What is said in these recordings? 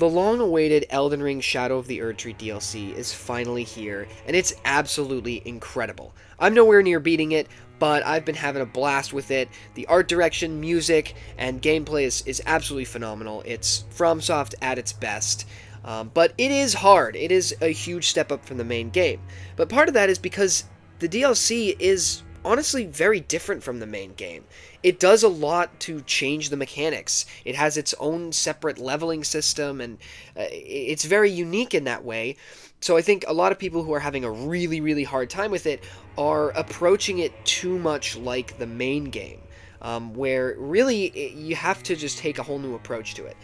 The long-awaited Elden Ring Shadow of the Erdtree DLC is finally here, and it's absolutely incredible. I'm nowhere near beating it, but I've been having a blast with it. The art direction, music, and gameplay is absolutely phenomenal. It's FromSoft at its best. But it is hard. It is a huge step up from the main game. But part of that is because the DLC is honestly very different from the main game. It does a lot to change the mechanics. It has its own separate leveling system, and it's very unique in that way. So I think a lot of people who are having a really, really hard time with it are approaching it too much like the main game, where really you have to just take a whole new approach to it.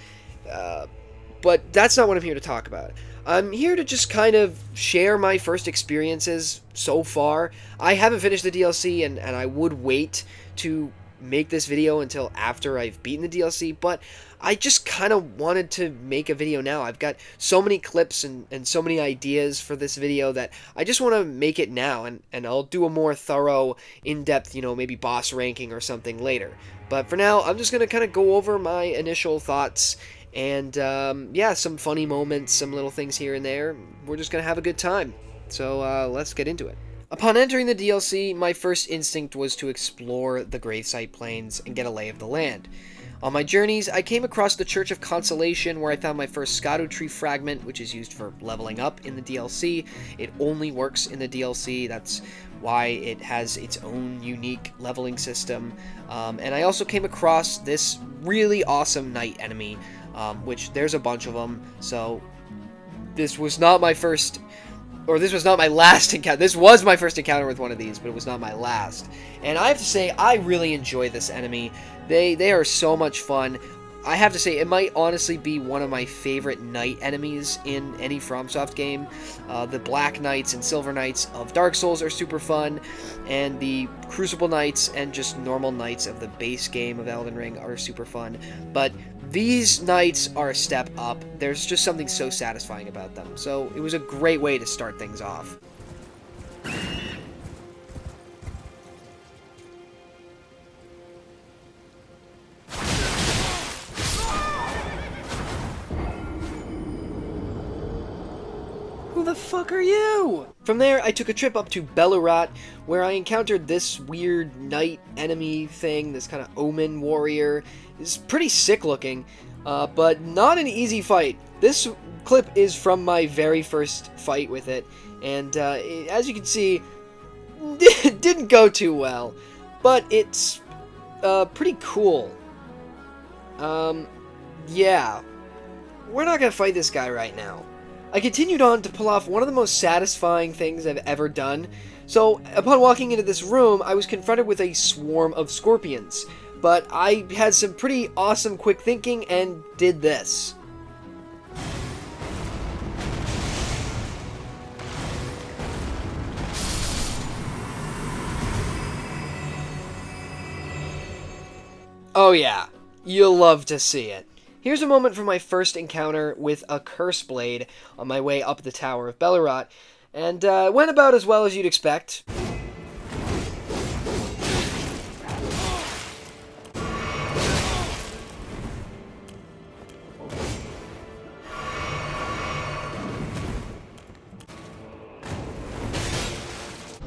But that's not what I'm here to talk about. I'm here to just kind of share my first experiences so far. I haven't finished the DLC, and I would wait to make this video until after I've beaten the DLC, but I just kind of wanted to make a video now. I've got so many clips and so many ideas for this video that I just want to make it now, and I'll do a more thorough, in-depth, maybe boss ranking or something later. But for now, I'm just going to kind of go over my initial thoughts and yeah, some funny moments, some little things here and there. We're just going to have a good time. So let's get into it. Upon entering the DLC, my first instinct was to explore the Gravesite Plains and get a lay of the land. On my journeys, I came across the Church of Consolation, where I found my first Erdtree fragment, which is used for leveling up in the DLC. It only works in the DLC, that's why it has its own unique leveling system. And I also came across this really awesome knight enemy, which there's a bunch of them, so this was not my first... Or this was not my last encounter. This was my first encounter with one of these, but it was not my last. And I have to say, I really enjoy this enemy. They are so much fun. I have to say, it might honestly be one of my favorite knight enemies in any FromSoft game. The Black Knights and Silver Knights of Dark Souls are super fun, and the Crucible Knights and just normal Knights of the base game of Elden Ring are super fun. But these knights are a step up. There's just something so satisfying about them. So it was a great way to start things off. Who the fuck are you? From there, I took a trip up to Bellurat, where I encountered this weird knight enemy thing, this kind of omen warrior. It's pretty sick looking, but not an easy fight. This clip is from my very first fight with it, and as you can see, it didn't go too well, but it's pretty cool. Yeah, we're not gonna fight this guy right now. I continued on to pull off one of the most satisfying things I've ever done. So, upon walking into this room, I was confronted with a swarm of scorpions. But I had some pretty awesome quick thinking and did this. Oh yeah, you'll love to see it. Here's a moment from my first encounter with a Curse Blade on my way up the Tower of Bellurat, and it went about as well as you'd expect.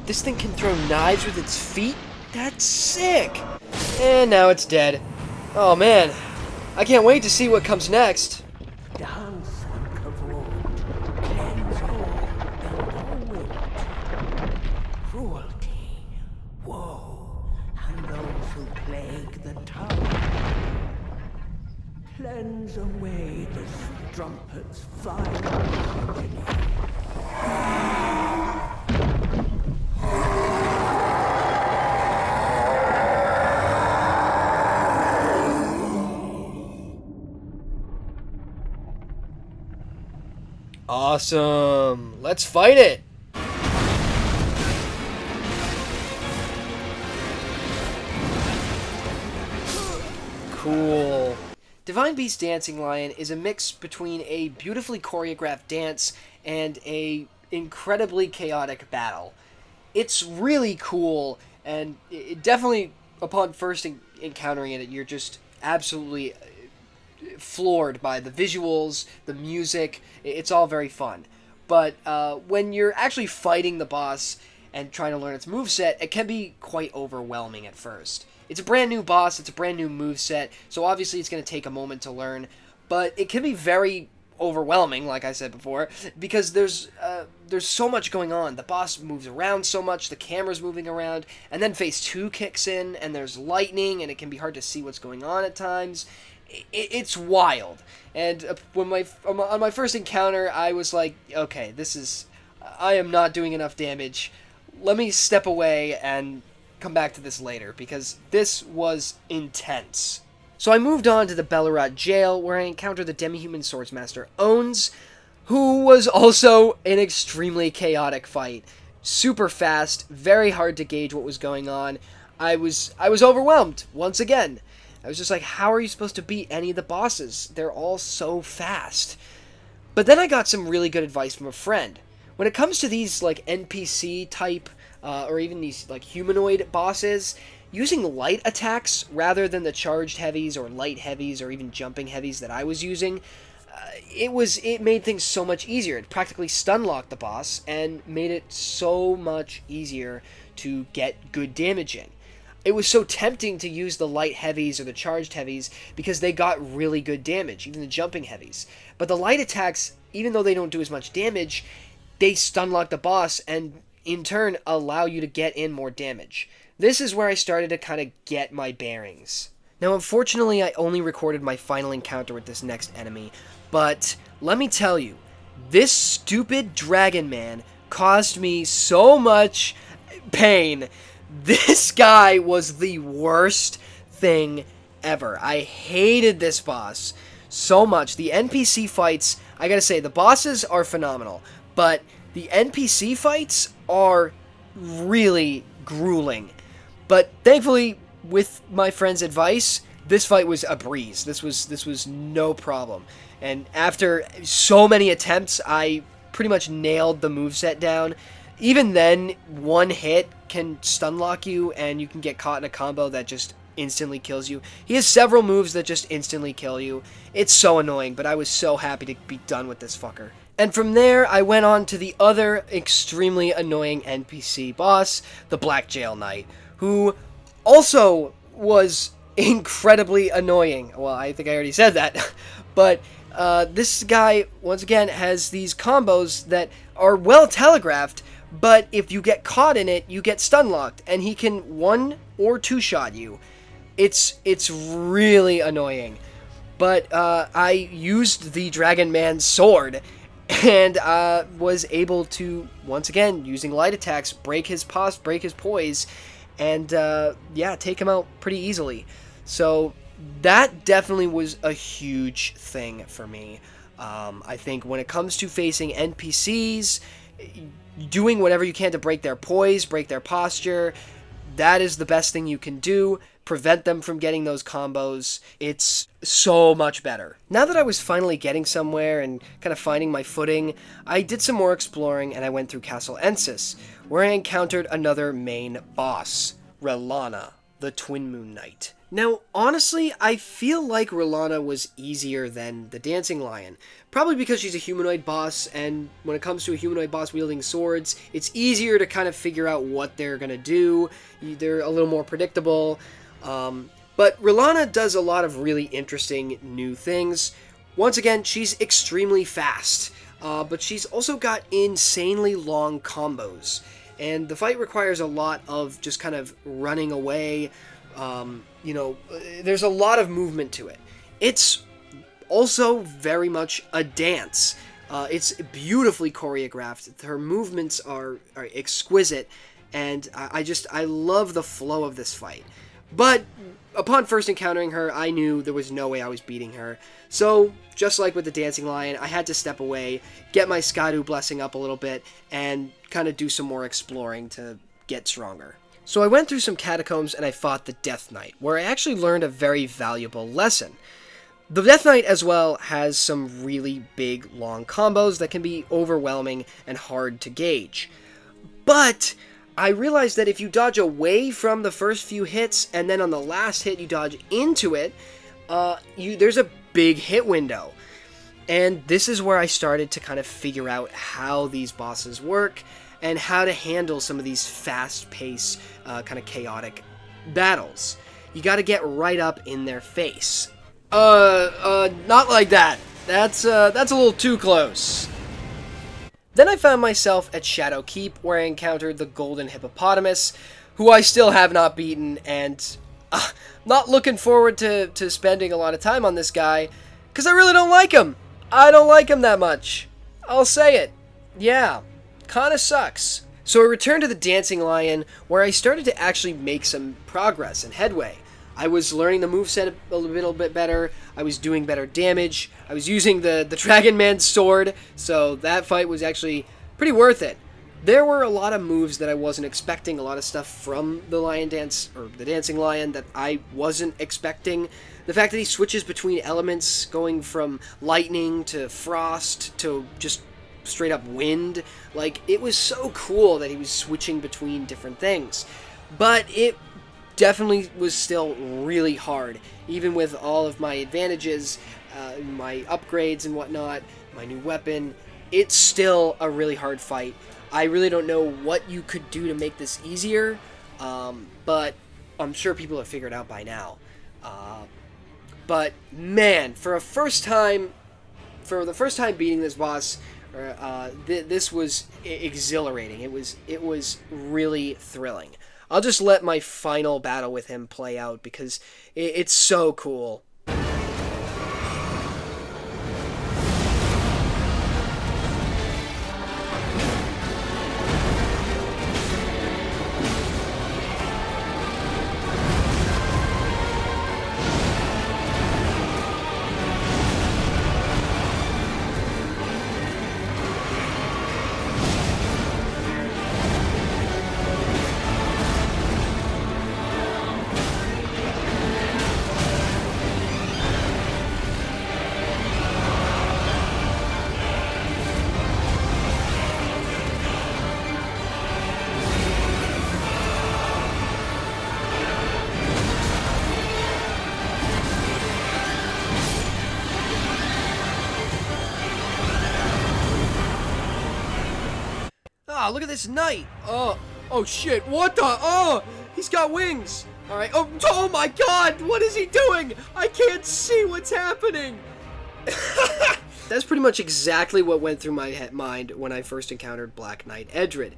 This thing can throw knives with its feet? That's sick! And now it's dead. Oh man, I can't wait to see what comes next. Dance and kavod, cleanse all and all wit, cruelty, woe, and those who plague the tower. Cleanse away the strumpet's vile agony. Awesome! Let's fight it! Cool. Divine Beast Dancing Lion is a mix between a beautifully choreographed dance and a incredibly chaotic battle. It's really cool, and it definitely, upon first encountering it, you're just absolutely floored by the visuals, the music. It's all very fun. But when you're actually fighting the boss and trying to learn its moveset, it can be quite overwhelming at first. It's a brand new boss, it's a brand new moveset, so obviously it's going to take a moment to learn, but it can be very overwhelming, like I said before, because there's so much going on. The boss moves around so much, the camera's moving around, and then phase 2 kicks in, and there's lightning, and it can be hard to see what's going on at times. It's wild. And on my first encounter, I was like, okay, I am not doing enough damage. Let me step away and come back to this later, because this was intense. So I moved on to the Bellerat jail, where I encountered the demi-human swordsmaster Ons, who was also an extremely chaotic fight. Super fast, very hard to gauge what was going on. I was overwhelmed, once again. I was just like, how are you supposed to beat any of the bosses? They're all so fast. But then I got some really good advice from a friend. When it comes to these like NPC type, or even these like humanoid bosses, using light attacks rather than the charged heavies or light heavies or even jumping heavies that I was using, it made things so much easier. It practically stun locked the boss and made it so much easier to get good damage in. It was so tempting to use the light heavies or the charged heavies because they got really good damage, even the jumping heavies. But the light attacks, even though they don't do as much damage, they stun lock the boss and in turn allow you to get in more damage. This is where I started to kind of get my bearings. Now, unfortunately, I only recorded my final encounter with this next enemy, but let me tell you, this stupid dragon man caused me so much pain. This guy was the worst thing ever. I hated this boss so much. The NPC fights, I gotta say, the bosses are phenomenal, but the NPC fights are really grueling. But thankfully, with my friend's advice, this fight was a breeze. This was no problem. And after so many attempts, I pretty much nailed the moveset down. Even then, one hit can stun lock you, and you can get caught in a combo that just instantly kills you. He has several moves that just instantly kill you. It's so annoying, but I was so happy to be done with this fucker. And from there, I went on to the other extremely annoying NPC boss, the Black Jail Knight, who also was incredibly annoying. Well, I think I already said that. But this guy, once again, has these combos that are well telegraphed, but if you get caught in it, you get stun locked, and he can 1 or 2 shot you. It's really annoying. But I used the Dragon Man's sword, and was able to, once again, using light attacks, break his poise, and yeah, take him out pretty easily. So that definitely was a huge thing for me. I think when it comes to facing NPCs, doing whatever you can to break their poise, break their posture, that is the best thing you can do. Prevent them from getting those combos. It's so much better. Now that I was finally getting somewhere and kind of finding my footing, I did some more exploring and I went through Castle Ensis, where I encountered another main boss, Relana, the Twin Moon Knight. Now, honestly, I feel like Relana was easier than the Dancing Lion. Probably because she's a humanoid boss, and when it comes to a humanoid boss wielding swords, it's easier to kind of figure out what they're going to do. They're a little more predictable. But Relana does a lot of really interesting new things. Once again, she's extremely fast, but she's also got insanely long combos. And the fight requires a lot of just kind of running away. There's a lot of movement to it. It's also very much a dance. It's beautifully choreographed. Her movements are exquisite, and I love the flow of this fight. But upon first encountering her, I knew there was no way I was beating her. So, just like with the Dancing Lion, I had to step away, get my Skadu blessing up a little bit, and kind of do some more exploring to get stronger. So I went through some catacombs and I fought the Death Knight, where I actually learned a very valuable lesson. The Death Knight as well has some really big, long combos that can be overwhelming and hard to gauge. But I realized that if you dodge away from the first few hits, and then on the last hit you dodge into it, there's a big hit window. And this is where I started to kind of figure out how these bosses work and how to handle some of these fast-paced, kind of chaotic battles. You got to get right up in their face. Not like that. That's a little too close. Then I found myself at Shadow Keep, where I encountered the Golden Hippopotamus, who I still have not beaten, and not looking forward to spending a lot of time on this guy, because I really don't like him. I don't like him that much. I'll say it. Yeah, kinda sucks. So I returned to the Dancing Lion, where I started to actually make some progress and headway. I was learning the moveset a little bit better. I was doing better damage. I was using the Dragon Man's sword, so that fight was actually pretty worth it. There were a lot of moves that I wasn't expecting, a lot of stuff from the Lion Dance, or the Dancing Lion, that I wasn't expecting. The fact that he switches between elements, going from lightning to frost to just straight up wind, like, it was so cool that he was switching between different things. But it definitely was still really hard, even with all of my advantages, my upgrades and whatnot, my new weapon. It's still a really hard fight. I really don't know what you could do to make this easier, but I'm sure people have figured it out by now. But man, for the first time beating this boss, this was exhilarating. It was really thrilling. I'll just let my final battle with him play out because it's so cool. Ah, look at this knight. Oh shit, what the? Oh, he's got wings. All right. Oh my god, what is he doing? I can't see what's happening. That's pretty much exactly what went through my mind when I first encountered Black Knight Erdtree.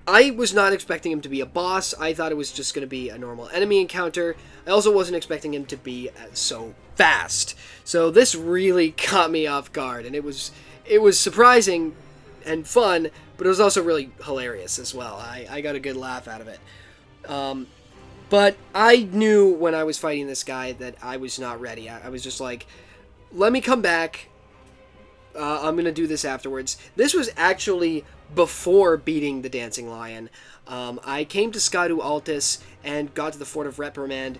I was not expecting him to be a boss. I thought it was just going to be a normal enemy encounter. I also wasn't expecting him to be so fast. So this really caught me off guard, and it was surprising and fun, but it was also really hilarious as well. I got a good laugh out of it. But I knew when I was fighting this guy that I was not ready. I was just like, let me come back. I'm going to do this afterwards. This was actually before beating the Dancing Lion. I came to Skadu Altus and got to the Fort of Reprimand.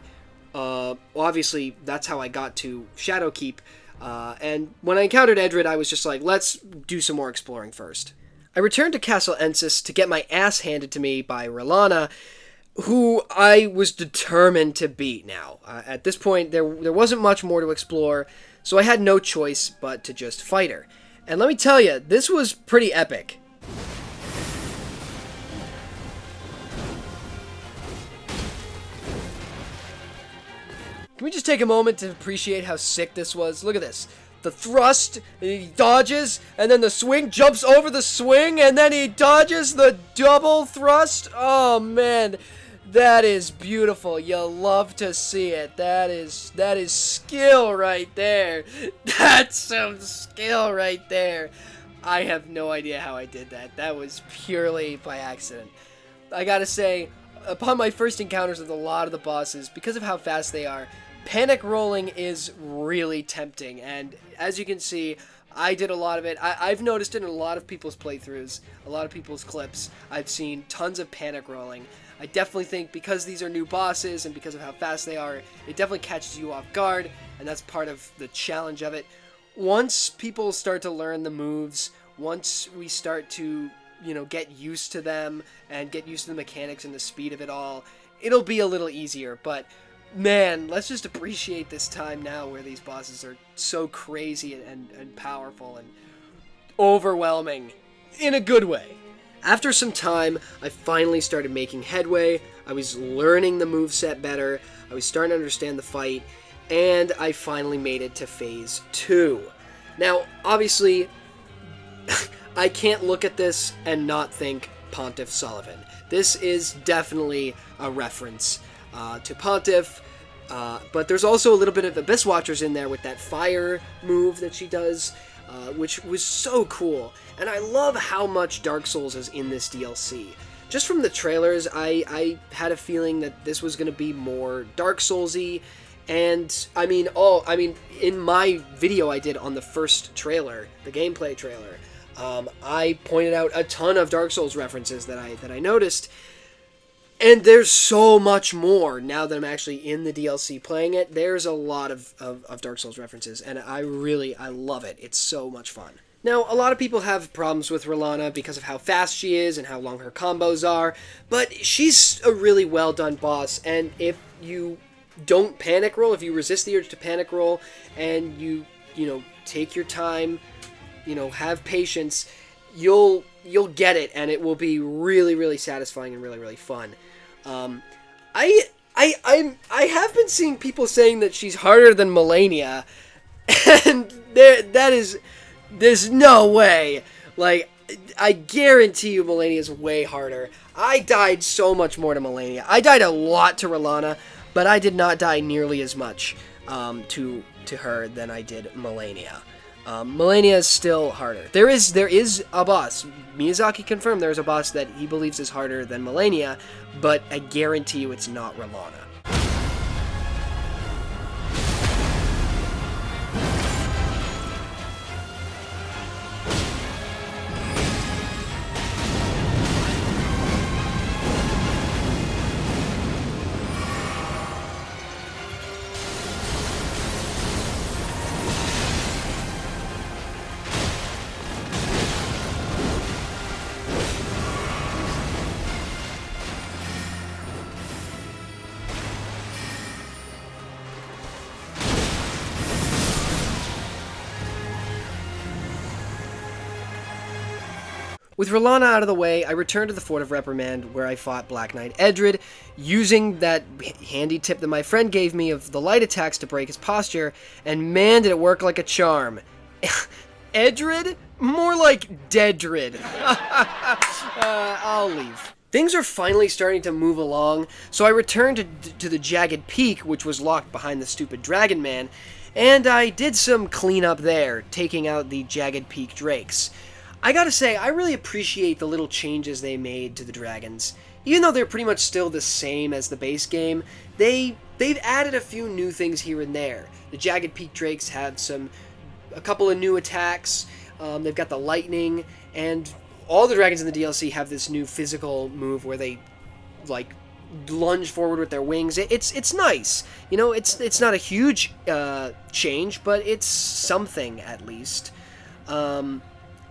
Obviously, that's how I got to Shadow Keep. And when I encountered Erdtree, I was just like, let's do some more exploring first. I returned to Castle Ensis to get my ass handed to me by R'hllana, who I was determined to beat now. At this point, there wasn't much more to explore, so I had no choice but to just fight her. And let me tell you, this was pretty epic. Can we just take a moment to appreciate how sick this was? Look at this. The thrust, he dodges, and then the swing, jumps over the swing, and then he dodges the double thrust. Oh, man. That is beautiful. You'll love to see it. That is skill right there. That's some skill right there. I have no idea how I did that. That was purely by accident. I gotta say, upon my first encounters with a lot of the bosses, because of how fast they are, panic rolling is really tempting, and as you can see, I did a lot of it. I've noticed it in a lot of people's playthroughs, a lot of people's clips. I've seen tons of panic rolling. I definitely think because these are new bosses and because of how fast they are, it definitely catches you off guard, and that's part of the challenge of it. Once people start to learn the moves, once we start to, get used to them and get used to the mechanics and the speed of it all, it'll be a little easier, but man, let's just appreciate this time now where these bosses are so crazy and powerful and overwhelming in a good way. After some time, I finally started making headway. I was learning the moveset better. I was starting to understand the fight, and I finally made it to phase 2. Now, obviously, I can't look at this and not think Pontiff Sullivan. This is definitely a reference to Pontiff, but there's also a little bit of Abyss Watchers in there with that fire move that she does, which was so cool. And I love how much Dark Souls is in this DLC. Just from the trailers, I had a feeling that this was going to be more Dark Souls-y. And, in my video I did on the first trailer, the gameplay trailer, I pointed out a ton of Dark Souls references that I noticed. And there's so much more now that I'm actually in the DLC playing it. There's a lot of Dark Souls references, and I love it. It's so much fun. Now, a lot of people have problems with Rolana because of how fast she is and how long her combos are, but she's a really well done boss, and if you don't panic roll, if you resist the urge to panic roll, and you take your time, have patience, you'll get it, and it will be really, really satisfying and really, really fun. I have been seeing people saying that she's harder than Melania, and there's no way. Like, I guarantee you Melania's way harder. I died so much more to Melania. I died a lot to Rolana, but I did not die nearly as much to her than I did Melania. Melania is still harder. There is a boss. Miyazaki confirmed there's a boss that he believes is harder than Melania, but I guarantee you it's not Rolana. With Rolana out of the way, I returned to the Fort of Reprimand, where I fought Black Knight Erdtree, using that handy tip that my friend gave me of the light attacks to break his posture, and man did it work like a charm. Erdtree? More like Deadrid. I'll leave. Things are finally starting to move along, so I returned to the Jagged Peak, which was locked behind the stupid Dragon Man, and I did some cleanup there, taking out the Jagged Peak Drakes. I gotta say, I really appreciate the little changes they made to the dragons. Even though they're pretty much still the same as the base game, they've added a few new things here and there. The Jagged Peak Drakes have a couple of new attacks, they've got the lightning, and all the dragons in the DLC have this new physical move where they, like, lunge forward with their wings. It's nice. It's not a huge change, but it's something, at least.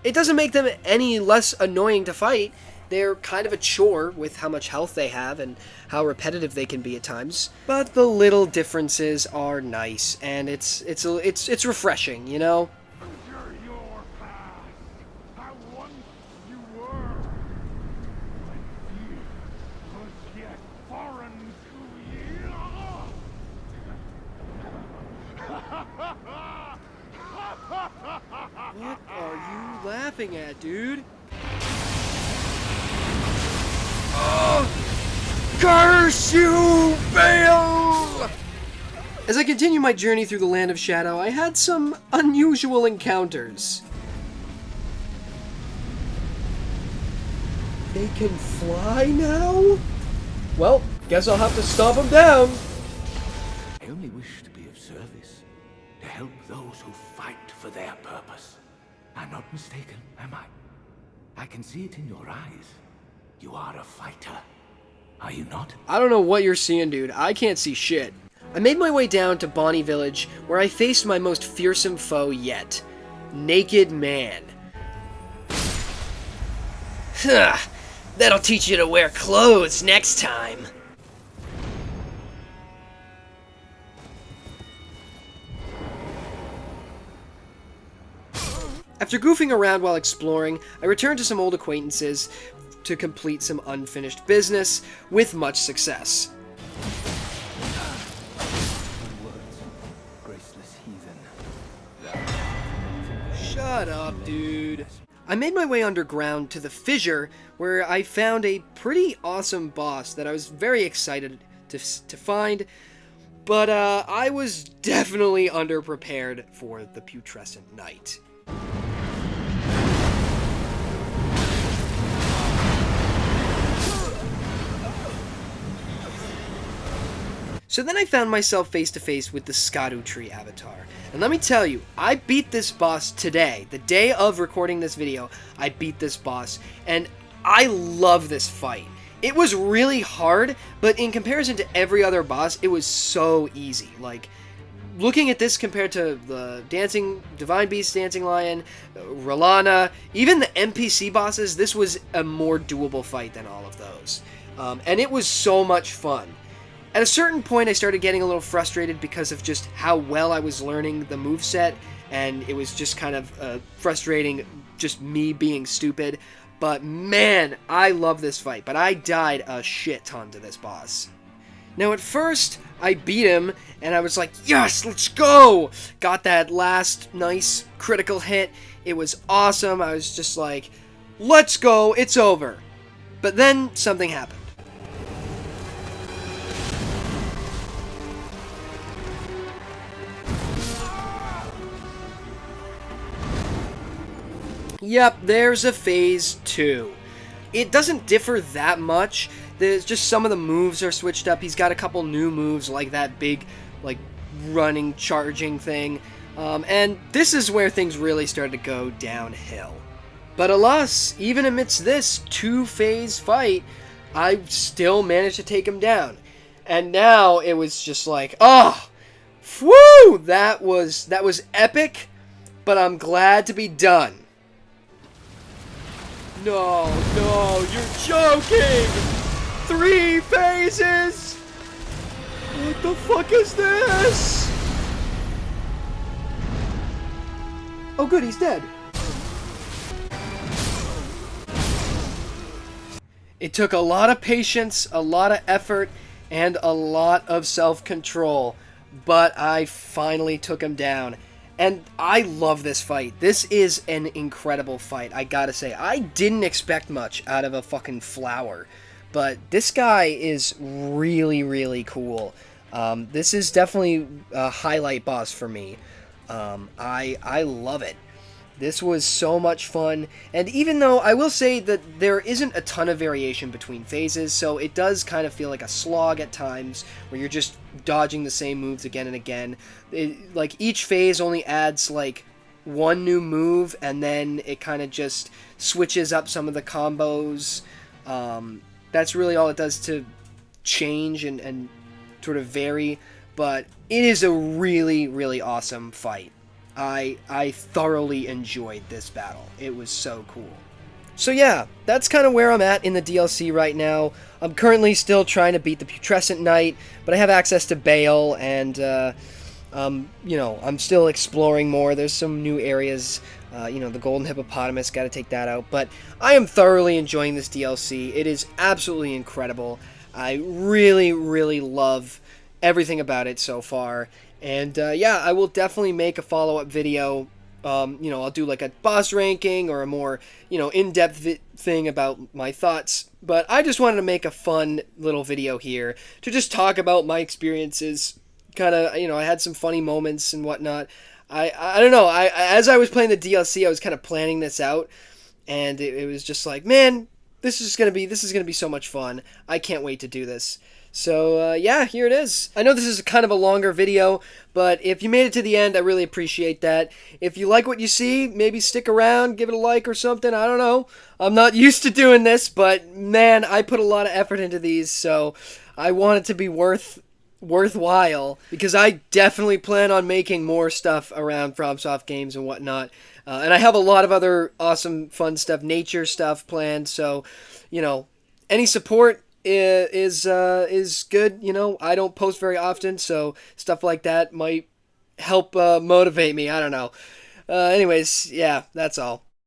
It doesn't make them any less annoying to fight. They're kind of a chore with how much health they have and how repetitive they can be at times. But the little differences are nice, and it's refreshing, Under your path, how once you were, when fear was yet foreign to ye. What are you laughing at, dude? Oh! Curse you, Bale! As I continue my journey through the Land of Shadow, I had some unusual encounters. They can fly now? Well, guess I'll have to stomp them down. I only wish to be of service, to help those who fight for their purpose. I'm not mistaken, am I? I can see it in your eyes. You are a fighter. Are you not? I don't know what you're seeing, dude. I can't see shit. I made my way down to Bonnie Village, where I faced my most fearsome foe yet. Naked Man. That'll teach you to wear clothes next time. After goofing around while exploring, I returned to some old acquaintances to complete some unfinished business with much success. Graceless heathen. Shut up, dude. I made my way underground to the fissure, where I found a pretty awesome boss that I was very excited to find, but I was definitely underprepared for the Putrescent Knight. So then I found myself face to face with the Erdtree avatar. And let me tell you, I beat this boss today. The day of recording this video, I beat this boss. And I love this fight. It was really hard, but in comparison to every other boss, it was so easy. Like, looking at this compared to the Divine Beast Dancing Lion, R'hllana, even the NPC bosses, this was a more doable fight than all of those. And it was so much fun. At a certain point, I started getting a little frustrated because of just how well I was learning the moveset, and it was just kind of frustrating, just me being stupid. But man, I love this fight, but I died a shit ton to this boss. Now at first, I beat him, and I was like, yes, let's go! Got that last nice critical hit. It was awesome. I was just like, let's go, it's over. But then something happened. Yep, there's a phase 2. It doesn't differ that much. There's just some of the moves are switched up. He's got a couple new moves like that big, like, running, charging thing. And this is where things really started to go downhill. But alas, even amidst this 2-phase fight, I still managed to take him down. And now it was just like, oh, whew, that was epic, but I'm glad to be done. No, you're joking! 3 phases? What the fuck is this? Oh good, he's dead. It took a lot of patience, a lot of effort, and a lot of self-control, but I finally took him down. And I love this fight. This is an incredible fight, I gotta say. I didn't expect much out of a fucking flower, but this guy is really, really cool. This is definitely a highlight boss for me. I love it. This was so much fun, and even though I will say that there isn't a ton of variation between phases, so it does kind of feel like a slog at times, where you're just dodging the same moves again and again. Like, each phase only adds, like, one new move, and then it kind of just switches up some of the combos. That's really all it does to change and sort of vary, but it is a really, really awesome fight. I thoroughly enjoyed this battle. It was so cool. So yeah, that's kind of where I'm at in the DLC right now. I'm currently still trying to beat the Putrescent Knight, but I have access to Bale, and you know, I'm still exploring more. There's some new areas, you know, the Golden Hippopotamus, got to take that out. But I am thoroughly enjoying this DLC. It is absolutely incredible. I really, really love everything about it so far. And yeah, I will definitely make a follow-up video. You know, I'll do like a boss ranking or a more, you know, in-depth thing about my thoughts. But I just wanted to make a fun little video here to just talk about my experiences. Kind of, you know, I had some funny moments and whatnot. I don't know. As I was playing the DLC, I was kind of planning this out, and it was just like, man, this is gonna be so much fun. I can't wait to do this. So, yeah, here it is. I know this is kind of a longer video, but if you made it to the end, I really appreciate that. If you like what you see, maybe stick around, give it a like or something, I don't know. I'm not used to doing this, but man, I put a lot of effort into these, so I want it to be worthwhile, because I definitely plan on making more stuff around FromSoft games and whatnot. And I have a lot of other awesome, fun stuff, nature stuff planned, so, you know, any support is good. You know, I don't post very often, so stuff like that might help motivate me. I don't know. Anyways, yeah, that's all.